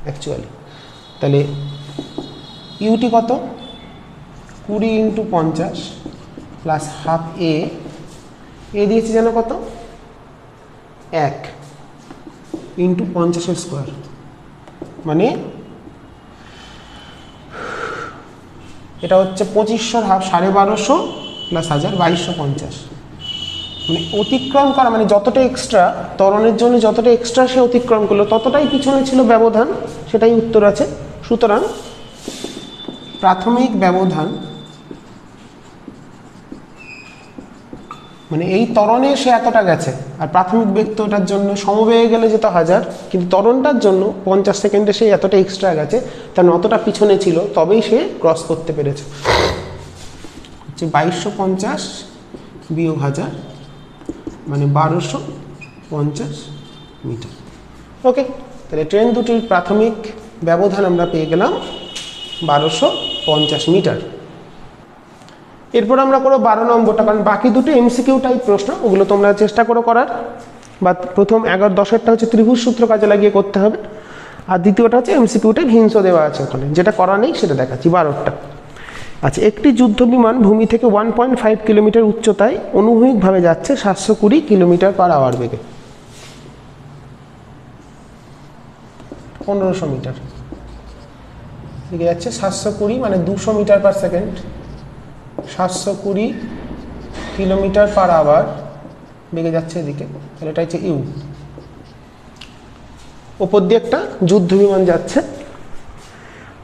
অ্যাকচুয়ালি। তাহলে ইউটি কত? 20 ইন্টু 50 প্লাস হাফ এ দিয়েছি যেন কত? 1 ইন্টু 50 স্কোয়ার, মানে এটা হচ্ছে 2500 হাফ, 1250 প্লাস 1000, 2250। মানে অতিক্রম করা মানে যতটা এক্সট্রা ত্বরণের জন্য যতটা এক্সট্রা সে অতিক্রম করলো ততটাই পিছনে ছিল ব্যবধান, সেটাই উত্তর আছে। সুতরাং প্রাথমিক ব্যবধান মানে এই ত্বরণে সে এতটা গেছে, আর প্রাথমিক বেগ তো এটার জন্য সমবেগে গেলে যেত 1000, কিন্তু ত্বরণটার জন্য 50 সেকেন্ডে সে এতটা এক্সট্রা গেছে, তার অতটা পিছনে ছিল, তবেই সে ক্রস করতে পেরেছে। হচ্ছে 2250 বিয়োগ 1000 মানে 1250 মিটার। ওকে, তাহলে ট্রেন দুটির প্রাথমিক ব্যবধান আমরা পেয়ে গেলাম 1250 মিটার। এরপর আমরা করো 12 নম্বরটা, কারণ বাকি দুটো এমসিকিউ টাইপ প্রশ্ন, ওগুলো তোমরা চেষ্টা করো করার। বা প্রথম 11-10টা হচ্ছে ত্রিভুজ সূত্র কাজে লাগিয়ে করতে হবে, আর দ্বিতীয়টা হচ্ছে এমসিকিউ টাইপ হিংস দেওয়া আছে ওখানে, যেটা করা নেই সেটা দেখাচ্ছি। 12টা আচ্ছা, একটি যুদ্ধ বিমান ভূমি থেকে 1.5 কিলোমিটার উচ্চতায় অনুভূমিকভাবে যাচ্ছে 720 কিলোমিটার পার আওয়ার বেগে। 1500 মিটার দিকে যাচ্ছে, 720 মানে 200 metre per second, 720 kilometre per hour বেগে যাচ্ছে এদিকে। তাহলে এটা হচ্ছে ইউ। ওপর দিয়ে একটা যুদ্ধ বিমান যাচ্ছে।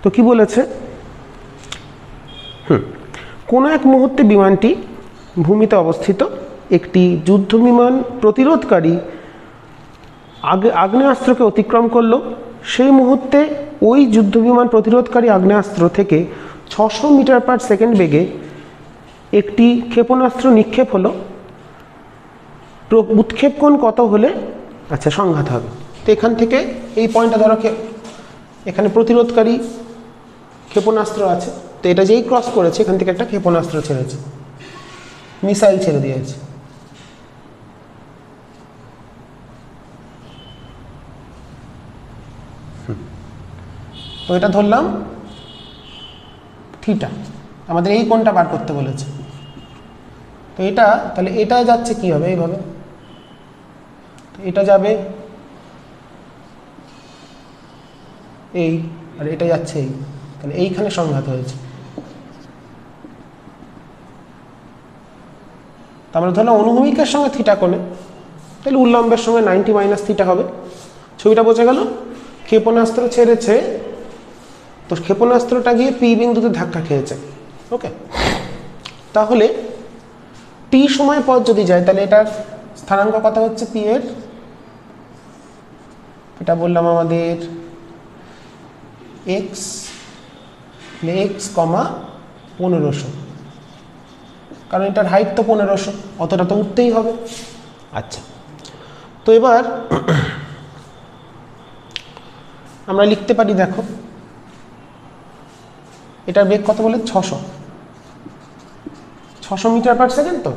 তো কি বলেছে, কোনো এক মুহূর্তে বিমানটি ভূমিতে অবস্থিত একটি যুদ্ধ বিমান প্রতিরোধকারী আগ্নেয়াস্ত্রকে অতিক্রম করলো। সেই মুহূর্তে ওই যুদ্ধ বিমান প্রতিরোধকারী আগ্নেয়াস্ত্র থেকে 600 মিটার পার সেকেন্ড বেগে একটি ক্ষেপণাস্ত্র নিক্ষেপ হলো। উৎক্ষেপ কোণ কত হলে আচ্ছা সংঘাত হবে? তো এখান থেকে এই পয়েন্টটা ধরো, এখানে প্রতিরোধকারী ক্ষেপণাস্ত্র আছে, তো এটা যেই ক্রস করেছে এখান থেকে একটা ক্ষেপণাস্ত্র ছেড়েছে, মিসাইল ছেড়ে দিয়েছে। তো এটা ধরলাম থিটা, আমাদের এই কোণটা বার করতে বলেছে। তো এটা তাহলে এটা যাচ্ছে কি হবে, এইভাবে এটা যাবে এই, আর এটা যাচ্ছে এই, তাহলে এইখানে সংঘাত হয়েছে। আমরা ধরলাম অনুভূমিকের সঙ্গে থিটা কোণে, তাহলে উল্লম্বের সঙ্গে 90 মাইনাস থিটা হবে। ছবিটা বোঝা গেল? ক্ষেপণাস্ত্র ছেড়েছে, তো ক্ষেপণাস্ত্রটা গিয়ে পি বিন্দুতে ধাক্কা খেয়েছে। ওকে, তাহলে টি সময় পর যদি যায় তাহলে এটার স্থানাঙ্ক কত হচ্ছে পি এর, এটা বললাম আমাদের এক্স, এক্স কমা 1500, কারণ এটার হাইট তো 1500, অতটা তো উঠতেই হবে। আচ্ছা, তো এবার আমরা লিখতে পারি, দেখো এটার বেগ কত বলে 600 মিটার পার সেকেন্ড, তো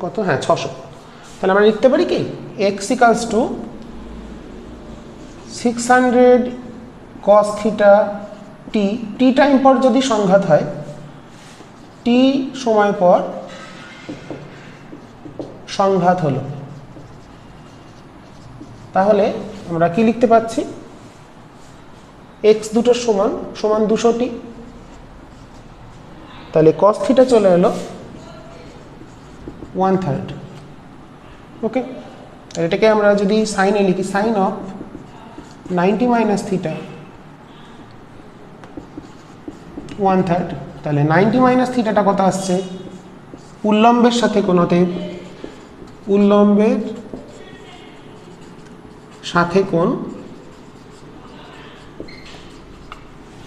কত, হ্যাঁ 600। তাহলে আমরা লিখতে পারি কি x equals two 600 cos theta টি, টি টাইম পর যদি সংঘাত হয়, টি সময় পর সংঘাত হলো, তাহলে আমরা কি লিখতে পাচ্ছি, এক্স দুটোর সমান সমান 200 টি, তাহলে cos থিটা চলে এলো 1/3। ওকে, এটাকে আমরা যদি সাইনে লিখি, সাইন অফ 90 মাইনাস থিটা 1/3, তাহলে 90 মাইনাস থিটাটা কত আসছে, উল্লম্বের সাথে কোণতে, উল্লম্বের সাথে কোণ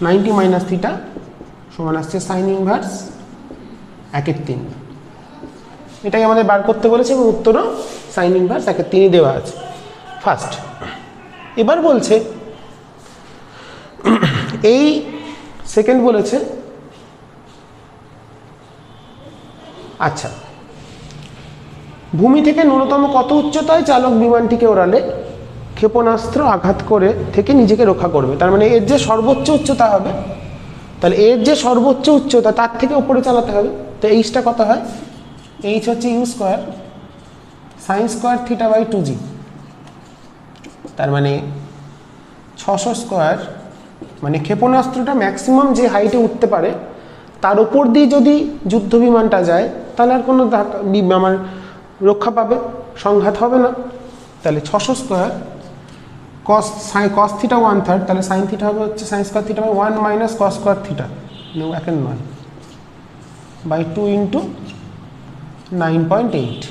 90 মাইনাস থিটা সমান আসছে সাইন ইনভার্স 1/3। এটাই আমাদের বার করতে বলেছে এবং উত্তরও সাইন ইনভার্স 1/3 দেওয়া আছে ফার্স্ট। এবার বলছে এই সেকেন্ড বলেছে, আচ্ছা ভূমি থেকে ন্যূনতম কত উচ্চতায় চালক বিমানটিকে ওড়ালে ক্ষেপণাস্ত্র আঘাত করে থেকে নিজেকে রক্ষা করবে, তার মানে এর যে সর্বোচ্চ উচ্চতা হবে, তাহলে এর যে সর্বোচ্চ উচ্চতা তার থেকে উপরে চালাতে হবে। তো এইচটা কত হয়, এইচ হচ্ছে u square sine square theta by 2g, তার মানে 600 স্কোয়ার, মানে ক্ষেপণাস্ত্রটা ম্যাক্সিমাম যে হাইটে উঠতে পারে তার উপর দিয়ে যদি যুদ্ধ বিমানটা যায় তাহলে আর কোনো আমার রক্ষা পাবে, সংঘাত হবে না। তাহলে 600 স্কোয়ার cos থিটা 1/3, তাহলে সাইন থিটা হবে হচ্ছে sine square theta by 1 minus cos square theta 1/9 by 2 into 9.8।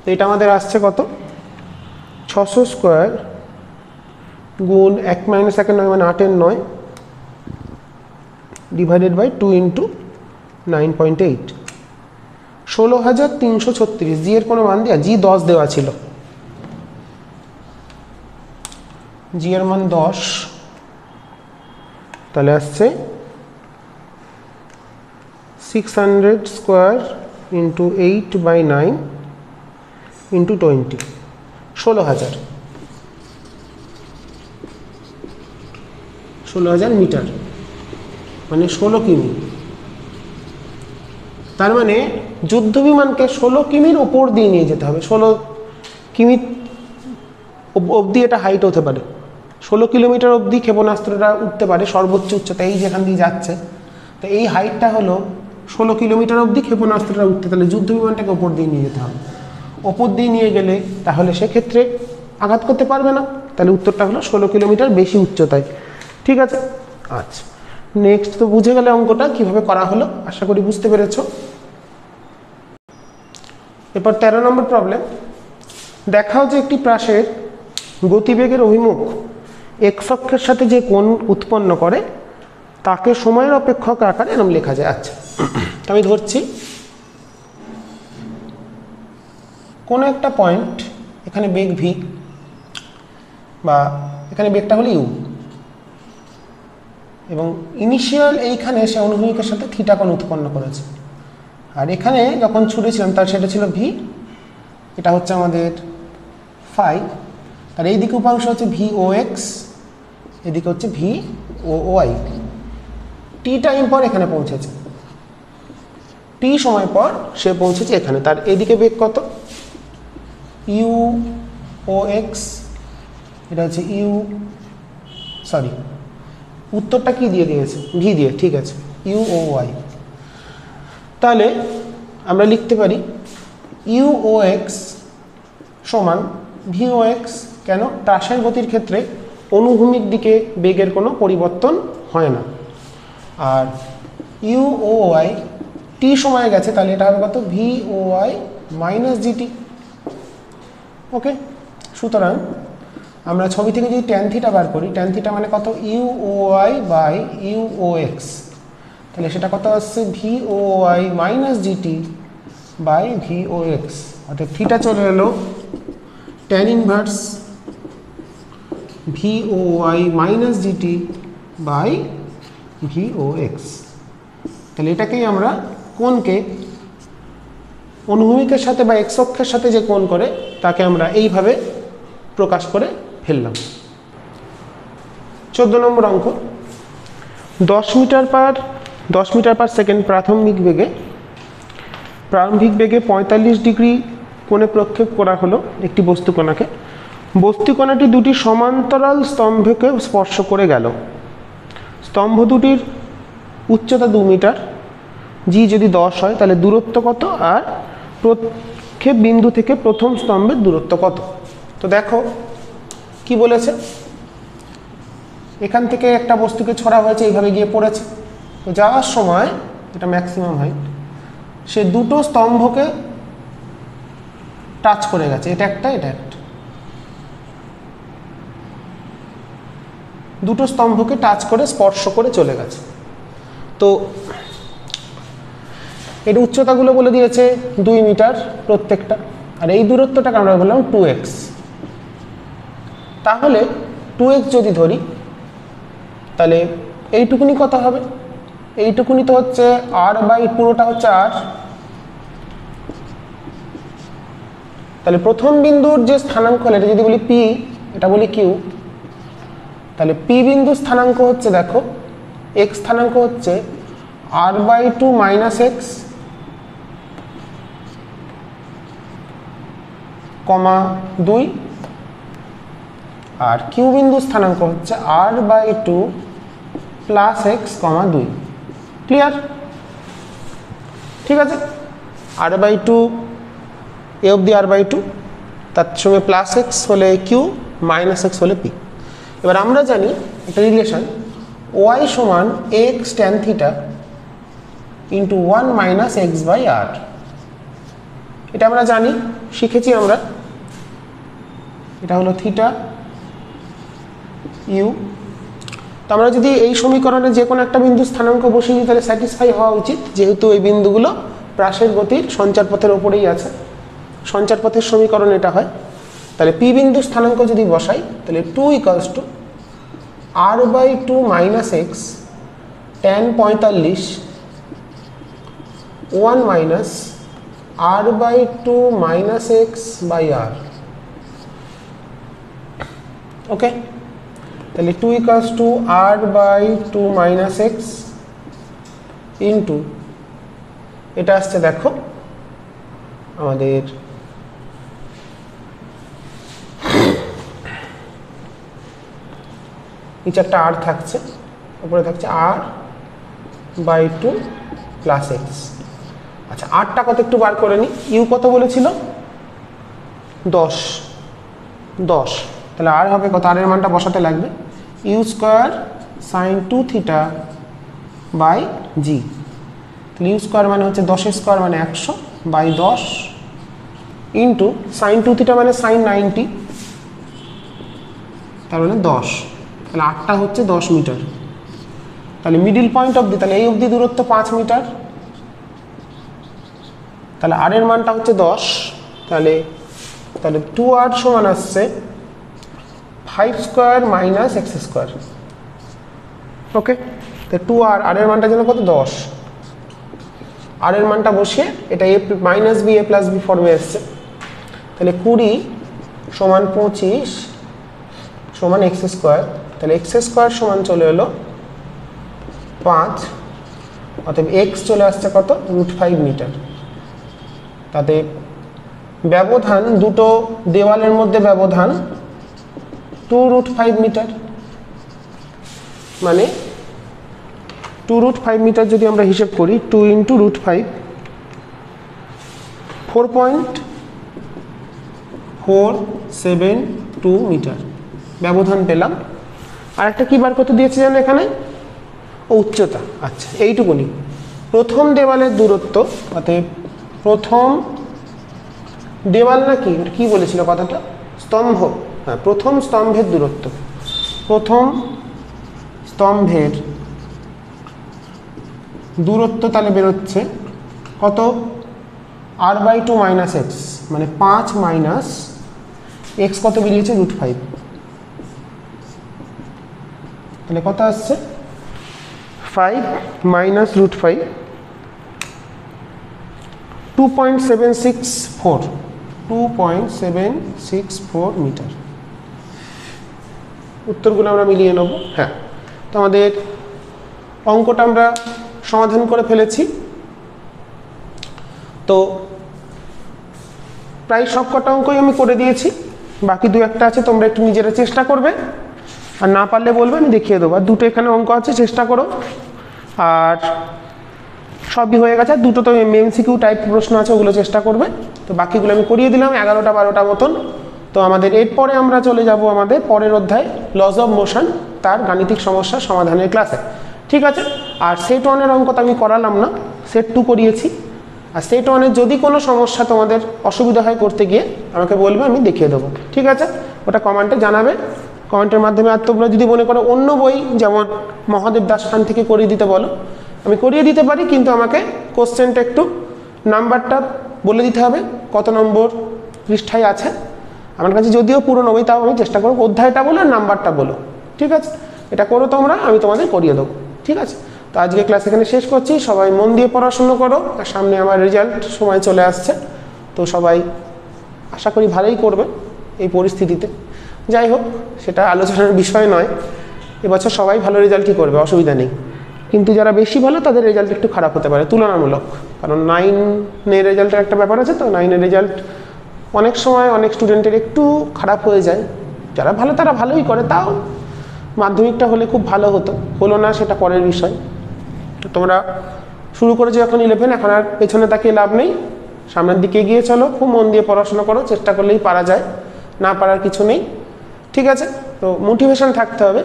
তো এটা আমাদের আসছে কত, 600 স্কোয়ার গুণ 1 মাইনাস 1 9 মানে 8 9 ডিভাইডেড বাই 2 ইন্টু 9.8, 16,336। জি এর কোনো মান দেওয়া, জি 10 দেওয়া ছিল, জি এর মান 10, তাহলে আসছে 600 স্কোয়ার ইন্টু 8/9 ইন্টু 20, 16,000 মিটার। মানে 16 কিমি। তার মানে যুদ্ধ বিমানকে 16 কিমির উপর দিয়ে নিয়ে যেতে হবে। 16 কিমি অবধি এটা হাইট হতে পারে, 16 কিলোমিটার অবধি ক্ষেপণাস্ত্রটা উঠতে পারে সর্বোচ্চ উচ্চতা, এই যেখান দিয়ে যাচ্ছে। তো এই হাইটটা হলো 16 কিলোমিটার অবধি ক্ষেপণাস্ত্রটা উঠতে, তাহলে যুদ্ধ বিমানটাকে ওপর দিয়ে নিয়ে যেতে হবে। ওপর দিয়ে নিয়ে গেলে তাহলে সেক্ষেত্রে আঘাত করতে পারবে না, তাহলে উত্তরটা হলো 16 কিলোমিটার বেশি উচ্চতায়। ঠিক আছে, আচ্ছা নেক্সট। তো বুঝে গেলে অঙ্কটা কিভাবে করা হলো, আশা করি বুঝতে পেরেছো। এরপর 13 নম্বর প্রবলেম। দেখাও যে একটি প্রাসের গতিবেগের অভিমুখ এক্স অক্ষের সাথে যে কোণ উৎপন্ন করে তাকে সময়ের অপেক্ষক আকারে এরকম লেখা যায়। আচ্ছা আমি ধরছি কোনো একটা পয়েন্ট, এখানে বেগ ভি বা এখানে বেগটা হলো ইউ, এবং ইনিশিয়াল এইখানে সে অনুভূমিকের সাথে থিটা কোণ উৎপন্ন করেছে। আর এখানে যখন ছুটেছিলাম তার সেটা ছিল ভি, এটা হচ্ছে আমাদের ফাই। তার এই দিকে উপাংশ হচ্ছে ভি ও এক্স, এদিকে হচ্ছে V o Y. Tea time পর এখানে পৌঁছেছে, টি সময় পর সে পৌঁছেছে এখানে। তার এদিকে বেগ কত, ইউ ও এক্স, এটা হচ্ছে ইউ, সরি উত্তরটা কি দিয়ে দিয়েছে, ভি দিয়ে, ঠিক আছে, ইউ ও ওয়াই। তাহলে আমরা লিখতে পারি ইউ ও এক্স সমান ভি ও এক্স। কেন, প্রাসের গতির ক্ষেত্রে অনুভূমিক দিকে বেগের কোনো পরিবর্তন হয় না। Are you o Y T সময় গেছে, তাহলে এটা হবে কত, V o y minus GT. ওকে, সুতরাং আমরা ছবি থেকে যদি ট্যান থিটা বার করি, ট্যান থিটা মানে কত, u o y by u o x, তাহলে সেটা কত আসছে, v o y minus g t by v o x. অর্থাৎ থিটা চলে এলো tan inverse v o y minus g t by v o x. তাহলে এটাকেই আমরা কোণকে অনুভূমিকের সাথে বা এক্স অক্ষের সাথে যে কোণ করে তাকে আমরা এইভাবে প্রকাশ করে ফেললাম। 14 নম্বর অঙ্ক। 10 মিটার পার সেকেন্ড প্রারম্ভিক বেগে 45 ডিগ্রি কোণে প্রক্ষেপ করা হলো একটি বস্তুকণাকে। বস্তুকণাটি দুটি সমান্তরাল স্তম্ভকে স্পর্শ করে গেল। স্তম্ভ দুটির উচ্চতা 2 মিটার, জি যদি 10 হয় তাহলে দূরত্ব কত, আর প্রক্ষেপ বিন্দু থেকে প্রথম স্তম্ভের দূরত্ব কত। তো দেখো কি বলেছে, এখান থেকে একটা বস্তুকে ছড়া হয়েছে, এইভাবে গিয়ে পড়েছে। তো যাওয়ার সময়, এটা ম্যাক্সিমাম হাইট, সে দুটো স্তম্ভকে টাচ করে গেছে, এটা একটা এটা একটা, দুটো স্তম্ভকে টাচ করে স্পর্শ করে চলে গেছে। তো এর উচ্চতাগুলো বলে দিয়েছে 2 মিটার প্রত্যেকটা, আর এই দূরত্বটাকে আমরা বললাম 2x। তাহলে 2x যদি ধরি তাহলে এইটুকুনি কত হবে, এইটুকুনি তো হচ্ছে r বাই পুরোটা হচ্ছে r। তাহলে প্রথম বিন্দুর যে স্থানাঙ্ক হলো, এটা যদি বলি p, এটা বলি q, তাহলে p বিন্দু স্থানাঙ্ক হচ্ছে, দেখো x স্থানাঙ্ক হচ্ছে r by 2 minus x comma 2, আর q বিন্দু স্থানাঙ্ক হচ্ছে r বাই 2 প্লাস এক্স কমা 2। ক্লিয়ার? ঠিক আছে, r বাই 2 এ অবধি r বাই 2, তার সঙ্গে প্লাস এক্স হলে q, মাইনাস এক্স হলে p। এবার আমরা জানি একটা রিলেশন, y সমান x tan theta into 1 minus x by r. এটা আমরা জানি, শিখেছি আমরা, এটা হলো থিটা ইউ। তো আমরা যদি এই সমীকরণে যে কোনো একটা বিন্দু স্থানাঙ্ক বসিয়ে দিই তাহলে স্যাটিসফাই হওয়া উচিত, যেহেতু এই বিন্দুগুলো প্রাসের গতির সঞ্চারপথের ওপরেই আছে, সঞ্চারপথের সমীকরণ এটা হয়। তাহলে পি বিন্দু স্থানাঙ্ক যদি বসাই তাহলে 2 equals to r by 2 minus x tan 45 1 minus r by 2 minus x by r. Okay, তাহলে 2 equals to r by 2 minus x into এটা আসছে দেখো আমাদের নিচে একটা আর থাকছে, উপরে থাকছে r/2 প্লাস এক্স। আচ্ছা আরটা কত একটু বার করে নিই, ইউ কত বলেছিল 10, তাহলে আর হবে কত, আর এর মানটা বসাতে লাগবে u square sine 2 theta by g. তাহলে ইউ স্কোয়ার মানে হচ্ছে 10 স্কোয়ার মানে 100 বাই 10 ইন্টু সাইন 2 থিটা মানে সাইন 90, তার মানে 10, তাহলে আরটা হচ্ছে 10 মিটার। তাহলে মিডিল পয়েন্ট অবধি, তাহলে এই অবধি দূরত্ব 5 মিটার, তাহলে আর এর মানটা হচ্ছে 10, তাহলে 2r সমান আসছে 5 স্কোয়ার মাইনাস এক্স স্কোয়ার। ওকে, তো 2r, আর এর মানটা যেন কত 10, আর এর মানটা বসিয়ে এটা a minus b a plus b ফর্মে এসছে, তাহলে 20 সমান 25 সমান এক্স স্কোয়ার, তাহলে এক্স স্কোয়ার সমান চলে এলো 5, অতএব এক্স চলে আসছে কত √5 মিটার। তাতে ব্যবধান দুটো দেওয়ালের মধ্যে ব্যবধান 2√5 মিটার, মানে 2√5 মিটার যদি আমরা হিসেব করি 2 × √5 4.472 মিটার ব্যবধান পেলাম। আর একটা কি বার করতে দিয়েছে জানো এখানে, উচ্চতা। আচ্ছা এইটুকুনি প্রথম দেওয়ালের দূরত্ব, অতএব প্রথম দেওয়াল নাকি কি বলেছিল কথাটা, স্তম্ভ, হ্যাঁ প্রথম স্তম্ভের দূরত্ব, প্রথম স্তম্ভের দূরত্ব তাহলে বেরোচ্ছে কত r/2 মাইনাস এক্স, মানে 5 মাইনাস এক্স কত বেরিয়েছে √5, তাহলে কত আসছে 5 মাইনাস √5 2.764 মিটার। উত্তরগুলো আমরা মিলিয়ে নেব। হ্যাঁ, তো আমাদের অঙ্কটা আমরা সমাধান করে ফেলেছি। তো প্রায় সব কটা অঙ্কই আমি করে দিয়েছি, বাকি দু একটা আছে, তোমরা একটু নিজেরা চেষ্টা করবে, আর না পারলে বলবে আমি দেখিয়ে দেবো। আর দুটো এখানে অঙ্ক আছে, চেষ্টা করো। আর সবই হয়ে গেছে, দুটো তো MCQ টাইপ প্রশ্ন আছে, ওগুলো চেষ্টা করবে। তো বাকিগুলো আমি করিয়ে দিলাম 11টা 12টা মতন। তো আমাদের এরপরে আমরা চলে যাব আমাদের পরের অধ্যায় লস অফ মোশন, তার গাণিতিক সমস্যা সমাধানের ক্লাসে, ঠিক আছে। আর সেট 1-এর অঙ্ক তো আমি করালাম না, সেট 2 করিয়েছি। আর সেট 1-এর যদি কোনো সমস্যা তোমাদের অসুবিধা হয় করতে গিয়ে আমাকে বলবে, আমি দেখিয়ে দেবো, ঠিক আছে। ওটা কমেন্টে জানাবে, কমেন্টের মাধ্যমে। আর তোমরা যদি মনে করো অন্য বই যেমন মহাদেব দাস খান থেকে করিয়ে দিতে বলো, আমি করিয়ে দিতে পারি, কিন্তু আমাকে কোশ্চেনটা একটু নাম্বারটা বলে দিতে হবে, কত নম্বর পৃষ্ঠায় আছে। আমার কাছে যদিও পুরনো বই, তাও আমি চেষ্টা করব অধ্যায়টা বলো আর নাম্বারটা বলো, ঠিক আছে। এটা করো তোমরা, আমি তোমাদের করিয়ে দেবো, ঠিক আছে। তো আজকে ক্লাস এখানে শেষ করছি। সবাই মন দিয়ে পড়াশুনো করো, আর সামনে আমার রেজাল্ট সময় চলে আসছে, তো সবাই আশা করি ভালোই করবে এই পরিস্থিতিতে। যাই হোক, সেটা আলোচনার বিষয় নয়। এবছর সবাই ভালো রেজাল্টই করবে, অসুবিধা নেই, কিন্তু যারা বেশি ভালো তাদের রেজাল্ট একটু খারাপ হতে পারে তুলনামূলক, কারণ 9-এর রেজাল্টের একটা ব্যাপার আছে। তো 9-এর রেজাল্ট অনেক সময় অনেক স্টুডেন্টের একটু খারাপ হয়ে যায়। যারা ভালো তারা ভালোই করে, তাও মাধ্যমিকটা হলে খুব ভালো হতো, হলো না সেটা পরের বিষয়। তো তোমরা শুরু করেছো যখন 11, এখন আর পেছনে তাকিয়ে লাভ নেই, সামনের দিকে এগিয়ে চলো, খুব মন দিয়ে পড়াশোনা করো, চেষ্টা করলেই পারা যায়, না পারার কিছু নেই, ঠিক আছে। তো মোটিভেশন থাকতে হবে,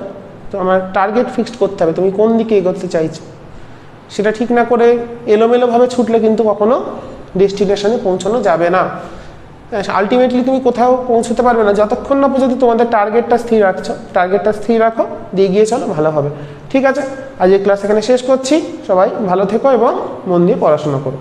তো আমার টার্গেট ফিক্সড করতে হবে, তুমি কোন দিকে এগোতে চাইছো সেটা ঠিক না করে এলোমেলোভাবে ছুটলে কিন্তু কখনো ডেস্টিনেশনে পৌঁছানো যাবে না। আলটিমেটলি তুমি কোথাও পৌঁছতে পারবে না যতক্ষণ না পর্যন্ত তোমাদের টার্গেটটা স্থির রাখছো। টার্গেটটা স্থির রাখো, দিয়ে গিয়ে চলো, ভালো হবে, ঠিক আছে। আজ এই ক্লাস এখানে শেষ করছি। সবাই ভালো থেকো এবং মন দিয়ে পড়াশোনা করো।